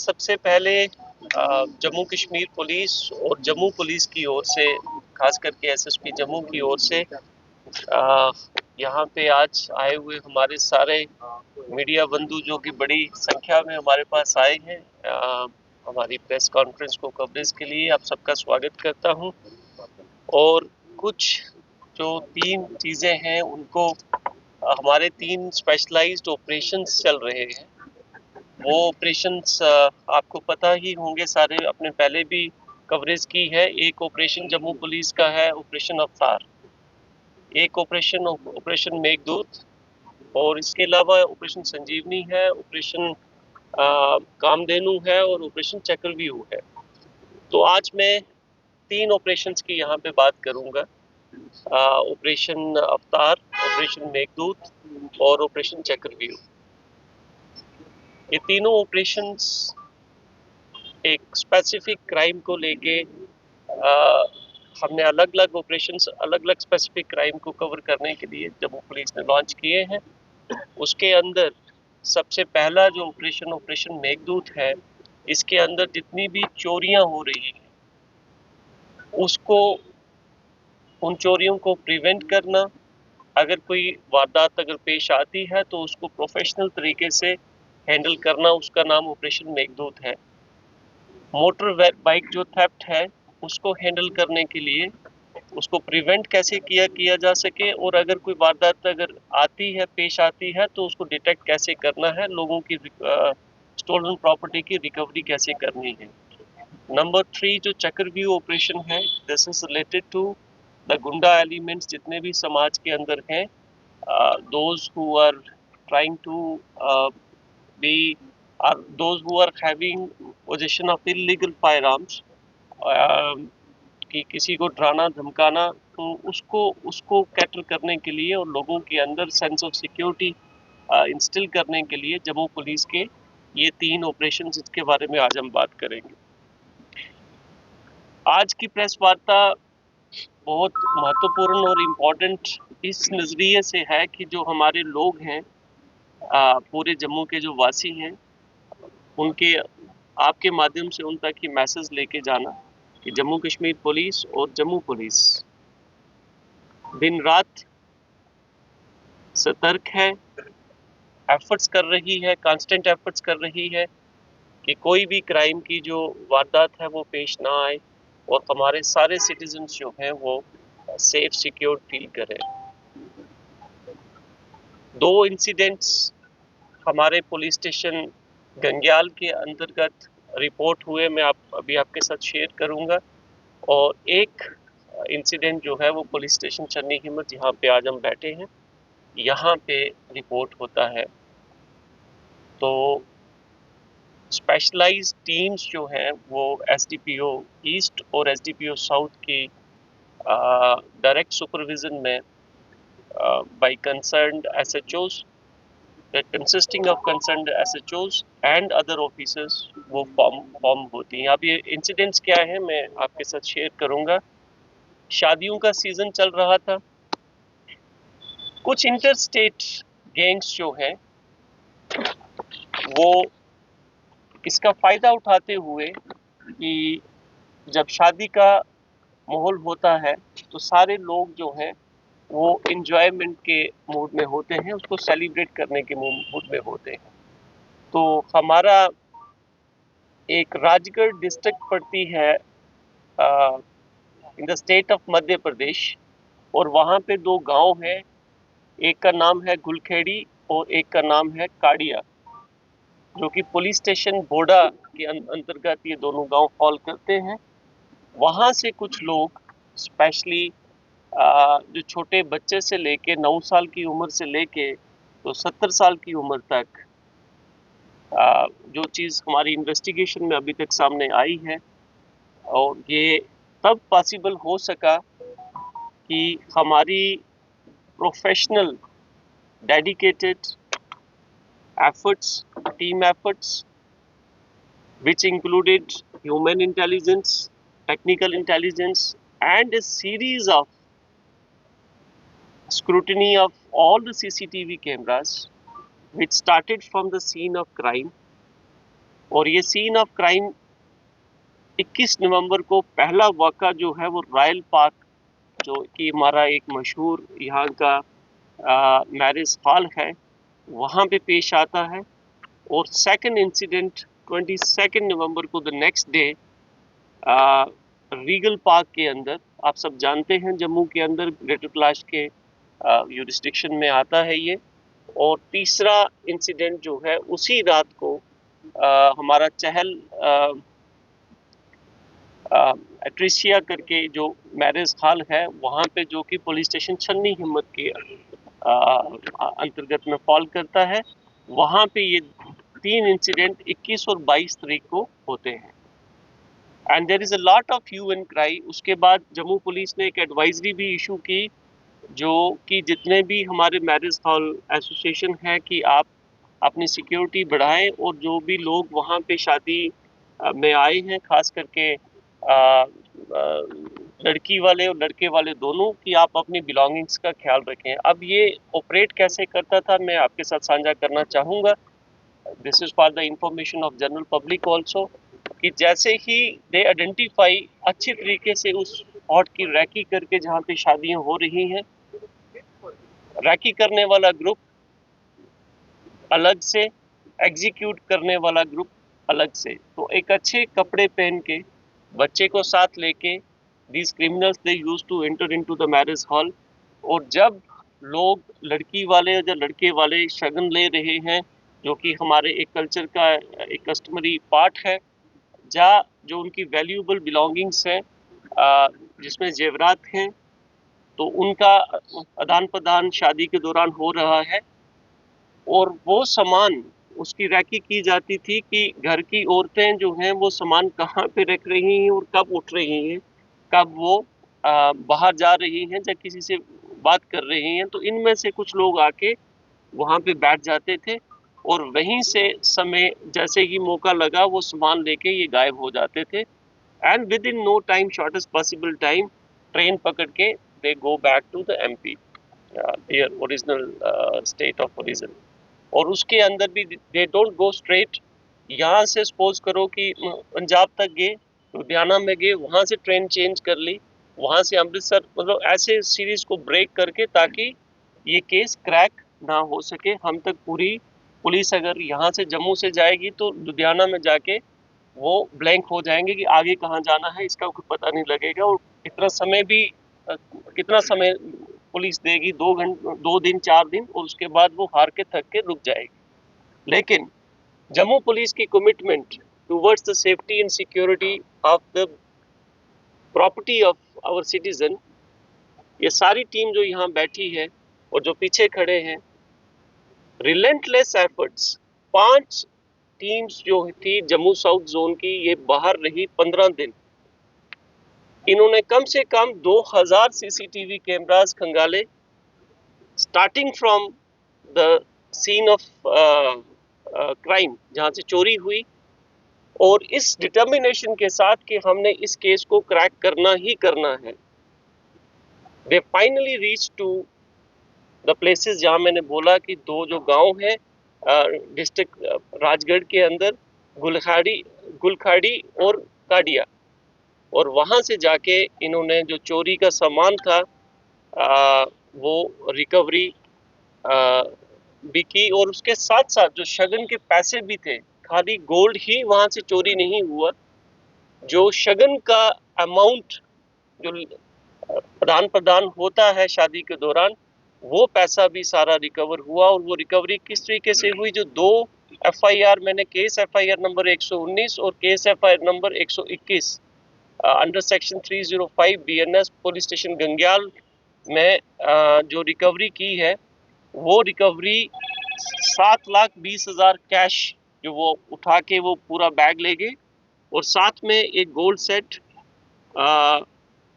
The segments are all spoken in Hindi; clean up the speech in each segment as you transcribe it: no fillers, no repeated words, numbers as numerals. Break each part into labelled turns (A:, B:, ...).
A: सबसे पहले जम्मू कश्मीर पुलिस और जम्मू पुलिस की ओर से, खास करके एसएसपी जम्मू की ओर से यहाँ पे आज आए हुए हमारे सारे मीडिया बंधु जो कि बड़ी संख्या में हमारे पास आए हैं हमारी प्रेस कॉन्फ्रेंस को कवरेज के लिए, आप सबका स्वागत करता हूँ। और कुछ जो 3 चीज़ें हैं उनको हमारे 3 स्पेशलाइज्ड ऑपरेशंस चल रहे हैं। वो ऑपरेशंस आपको पता ही होंगे, सारे अपने पहले भी कवरेज की है। एक ऑपरेशन जम्मू पुलिस का है ऑपरेशन अवतार, एक ऑपरेशन मेघदूत, और इसके अलावा ऑपरेशन संजीवनी है, ऑपरेशन कामधेनु है और ऑपरेशन चक्रव्यूह है। तो आज मैं 3 ऑपरेशंस की यहाँ पे बात करूंगा, ऑपरेशन अवतार, ऑपरेशन मेघदूत और ऑपरेशन चक्रव्यूह। ये तीनों ऑपरेशंस एक स्पेसिफिक क्राइम को लेके हमने अलग अलग ऑपरेशंस, अलग अलग स्पेसिफिक क्राइम को कवर करने के लिए जम्मू पुलिस ने लॉन्च किए हैं। उसके अंदर सबसे पहला जो ऑपरेशन ऑपरेशन मेघदूत है, इसके अंदर जितनी भी चोरियां हो रही हैं उसको, उन चोरियों को प्रिवेंट करना, अगर कोई वारदात अगर पेश आती है तो उसको प्रोफेशनल तरीके से हैंडल करना, उसका नाम ऑपरेशन मेघदूत है। मोटर बाइक जो थेफ्ट है उसको हैंडल करने के लिए, उसको प्रिवेंट कैसे किया जा सके, और अगर कोई वारदात अगर आती है, पेश आती है, तो उसको डिटेक्ट कैसे करना है, लोगों की स्टोलन प्रॉपर्टी की रिकवरी कैसे करनी है। नंबर 3 जो चक्रव्यूह ऑपरेशन है, this is related to the goonda elements जितने भी समाज के अंदर हैं, those who are trying to be are those who are having position of illegal firearms, कि किसी को डराना धमकाना, तो उसको कैटर करने के लिए और लोगों के अंदर सेंस ऑफ सिक्योरिटी इंस्टिल करने के लिए जम्मू पुलिस के ये 3 ऑपरेशन, इसके बारे में आज हम बात करेंगे। आज की प्रेस वार्ता बहुत महत्वपूर्ण और इम्पोर्टेंट इस नज़रिए से है कि जो हमारे लोग हैं, पूरे जम्मू के जो वासी हैं, उनके, आपके माध्यम से उन तक ये मैसेज लेके जाना कि जम्मू कश्मीर पुलिस और जम्मू पुलिस दिन रात सतर्क है, एफर्ट्स कर रही है, कांस्टेंट एफर्ट्स कर रही है कि कोई भी क्राइम की जो वारदात है वो पेश ना आए और हमारे सारे सिटीजन्स जो हैं वो सेफ सिक्योर फील करें। 2 इंसिडेंट्स हमारे पुलिस स्टेशन गंग्याल के अंतर्गत रिपोर्ट हुए, मैं अभी आपके साथ शेयर करूंगा। और एक इंसिडेंट जो है वो पुलिस स्टेशन चन्नी हिम्मत, जहाँ पे आज हम बैठे हैं, यहाँ पे रिपोर्ट होता है। तो स्पेशलाइज्ड टीम्स जो हैं वो एसडीपीओ ईस्ट और एसडीपीओ साउथ की डायरेक्ट सुपरविजन में by concerned SHOs, consisting of concerned SHOs and other officers, वो फॉर्म होती हैं। अब ये इंसिडेंट्स क्या है मैं आपके साथ शेयर करूंगा। शादियों का सीजन चल रहा था, कुछ इंटर स्टेट गैंग्स जो हैं वो इसका फायदा उठाते हुए कि जब शादी का माहौल होता है तो सारे लोग जो हैं वो इंजॉयमेंट के मूड में होते हैं, उसको सेलिब्रेट करने के मूड में होते हैं। तो हमारा एक राजगढ़ डिस्ट्रिक्ट पड़ती है in the state of Madhya Pradesh, और वहाँ पे 2 गांव हैं, एक का नाम है गुलखेड़ी और एक का नाम है काड़िया, जो कि पुलिस स्टेशन बोडा के अंतर्गत ये दोनों गांव फॉल करते हैं। वहाँ से कुछ लोग स्पेशली जो छोटे बच्चे से लेके 9 साल की उम्र से लेके तो 70 साल की उम्र तक, जो चीज़ हमारी इन्वेस्टिगेशन में अभी तक सामने आई है, और ये तब पॉसिबल हो सका कि हमारी professional dedicated efforts, team efforts, which included human intelligence, technical intelligence, and a series of scrutiny of all the CCTV cameras, which started from the scene of crime, और ये सीन ऑफ क्राइम 21 नवंबर को पहला वाक़ा जो है वो रॉयल पार्क, जो कि हमारा एक मशहूर यहाँ का मैरिज हॉल है, वहाँ पे पेश आता है। और सेकंड इंसिडेंट 22 नवंबर को the next day Regal park के अंदर, आप सब जानते हैं जम्मू के अंदर ग्रेटर कैलाश के यूरिस्डिक्शन में आता है ये। और तीसरा इंसिडेंट जो है उसी रात को हमारा चहल एट्रिशिया करके जो मैरिज हॉल है वहाँ पे, जो कि पुलिस स्टेशन छन्नी हिम्मत के अंतर्गत में फॉल करता है, वहाँ पे ये 3 इंसिडेंट 21 और 22 तारीख को होते हैं। And there is a lot of hue and cry. उसके बाद जम्मू पुलिस ने एक एडवाइजरी भी इशू की, जो कि जितने भी हमारे मैरिज हॉल एसोसिएशन है कि आप अपनी सिक्योरिटी बढ़ाएं, और जो भी लोग वहाँ पे शादी में आए हैं, खास करके लड़की वाले और लड़के वाले दोनों, कि आप अपनी बिलोंगिंग्स का ख्याल रखें। अब ये ऑपरेट कैसे करता था मैं आपके साथ साझा करना चाहूँगा। This is for the information of general public also, कि जैसे ही दे आइडेंटिफाई अच्छी तरीके से उस स्पॉट की रैकी करके जहाँ पे शादियाँ हो रही हैं, रैकी करने वाला ग्रुप अलग से, एग्जीक्यूट करने वाला ग्रुप अलग से। तो एक अच्छे कपड़े पहन के, बच्चे को साथ लेके, these criminals they used to enter into the marriage hall। और जब लोग लड़की वाले या लड़के वाले शगन ले रहे हैं, जो कि हमारे एक कल्चर का एक कस्टमरी पार्ट है, जहाँ जो उनकी वैल्यूएबल बिलोंगिंग्स हैं, जिसमें जेवरात हैं, तो उनका आदान प्रदान शादी के दौरान हो रहा है। और वो सामान, उसकी रैकी की जाती थी कि घर की औरतें जो हैं वो सामान कहाँ पे रख रही हैं और कब उठ रही हैं, कब वो बाहर जा रही हैं या किसी से बात कर रही हैं। तो इनमें से कुछ लोग आके वहाँ पे बैठ जाते थे, और वहीं से समय जैसे ही मौका लगा वो सामान लेके ये गायब हो जाते थे। And within no time, shortest possible time, train पकड़ के they go back to the MP, their original state of origin. और उसके अंदर भी दे डोंट गो स्ट्रेट। यहाँ से सपोज करो कि पंजाब तक गए, लुधियाना में गए, वहाँ से ट्रेन चेंज कर ली, वहाँ से अमृतसर, मतलब ऐसे सीरीज को ब्रेक करके, ताकि ये केस क्रैक ना हो सके हम तक। पूरी पुलिस अगर यहाँ से जम्मू से जाएगी तो लुधियाना में जाके वो ब्लैंक हो जाएंगे कि आगे कहाँ जाना है, इसका कुछ पता नहीं लगेगा। और इतना समय भी कितना समय पुलिस देगी, 2 घंटे, 2 दिन, 4 दिन, और उसके बाद वो हार के थक के रुक जाएगी। लेकिन जम्मू पुलिस की commitment towards the safety and security of the property of our citizen, ये सारी टीम जो यहाँ बैठी है और जो पीछे खड़े हैं, रिलेंटलेस एफर्ट्स, 5 टीम्स जो थी जम्मू साउथ जोन की, ये बाहर रही 15 दिन। इन्होंने कम से कम 2000 सीसीटीवी कैमरास खंगाले, starting from the scene of crime, जहां से चोरी हुई, और इस डिटर्मिनेशन के साथ कि हमने इस केस को क्रैक करना ही करना है। They finally reach to the places जहां मैंने बोला कि 2 जो गांव है डिस्ट्रिक्ट राजगढ़ के अंदर, गुलखाड़ी और काडिया, और वहां से जाके इन्होंने जो चोरी का सामान था वो रिकवरी भी की। और उसके साथ साथ जो शगन के पैसे भी थे, खाली गोल्ड ही वहां से चोरी नहीं हुआ, जो शगन का अमाउंट जो आदान प्रदान होता है शादी के दौरान, वो पैसा भी सारा रिकवर हुआ। और वो रिकवरी किस तरीके से हुई, जो 2 एफआईआर मैंने, केस एफआईआर नंबर 119 और case FIR number 121 under section 305 BNS police station Gangyal में जो रिकवरी की है, वो रिकवरी 7,20,000 कैश जो वो उठा के वो पूरा बैग ले गए, और साथ में एक गोल्ड सेट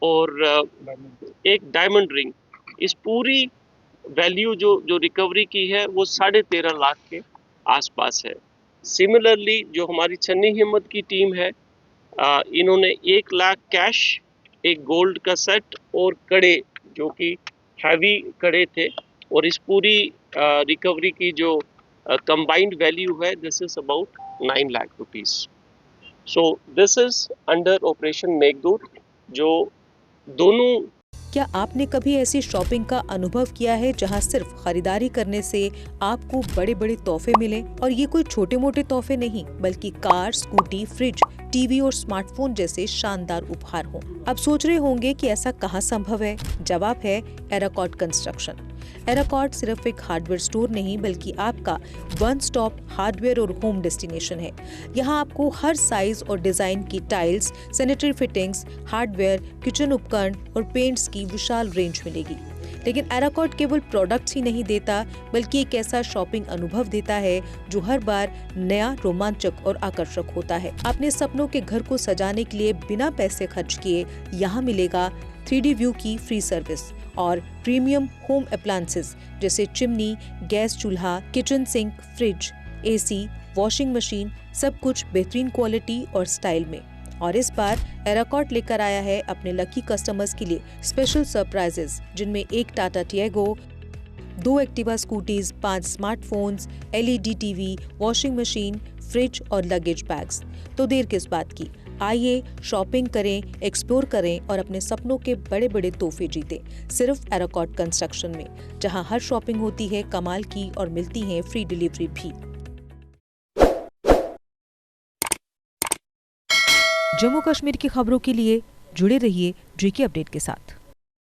A: और एक डायमंड रिंग। इस पूरी वैल्यू जो जो रिकवरी की है वो 13.5 लाख के आसपास है। सिमिलरली जो हमारी छन्नी हिम्मत की टीम है, इन्होंने 1 लाख कैश, एक गोल्ड का सेट और कड़े, जो कि हैवी कड़े थे। और इस पूरी रिकवरी की जो combined value है, this is about 9 lakh rupees. So this is under operation Meghdoot, जो दोनों।
B: क्या आपने कभी ऐसी शॉपिंग का अनुभव किया है जहां सिर्फ खरीदारी करने से आपको बड़े बड़े तोहफे मिले? और ये कोई छोटे मोटे तोहफे नहीं, बल्कि कार, स्कूटी, फ्रिज, टीवी और स्मार्टफोन जैसे शानदार उपहार हों। अब सोच रहे होंगे कि ऐसा कहां संभव है? जवाब है एराकॉट कंस्ट्रक्शन। एराकॉट सिर्फ एक हार्डवेयर स्टोर नहीं, बल्कि आपका वन स्टॉप हार्डवेयर और होम डेस्टिनेशन है। यहाँ आपको हर साइज और डिजाइन की tiles, sanitary fittings, hardware, kitchen उपकरण और पेंट्स की विशाल रेंज मिलेगी। लेकिन एराकॉट केवल प्रोडक्ट्स ही नहीं देता, बल्कि एक ऐसा शॉपिंग अनुभव देता है जो हर बार नया, रोमांचक और आकर्षक होता है। अपने सपनों के घर को सजाने के लिए बिना पैसे खर्च किए यहाँ मिलेगा 3D व्यू की फ्री सर्विस और प्रीमियम होम अप्लायंसेस जैसे चिमनी, गैस चूल्हा, kitchen sink, fridge, AC, washing machine, सब कुछ बेहतरीन क्वालिटी और स्टाइल में। और इस बार एराकॉट लेकर आया है अपने लकी कस्टमर्स के लिए स्पेशल सरप्राइजेस, जिनमें एक Tata Tiago, 2 Activa scooties, 5 smartphones, LED TV, washing machine, fridge और लगेज बैग्स। तो देर किस बात की, आइए शॉपिंग करें, एक्सप्लोर करें और अपने सपनों के बड़े बड़े तोहफे जीतें, सिर्फ एराकॉट कंस्ट्रक्शन में, जहां हर शॉपिंग होती है कमाल की और मिलती है फ्री डिलीवरी भी। जम्मू कश्मीर की खबरों के लिए जुड़े रहिए JK अपडेट के साथ।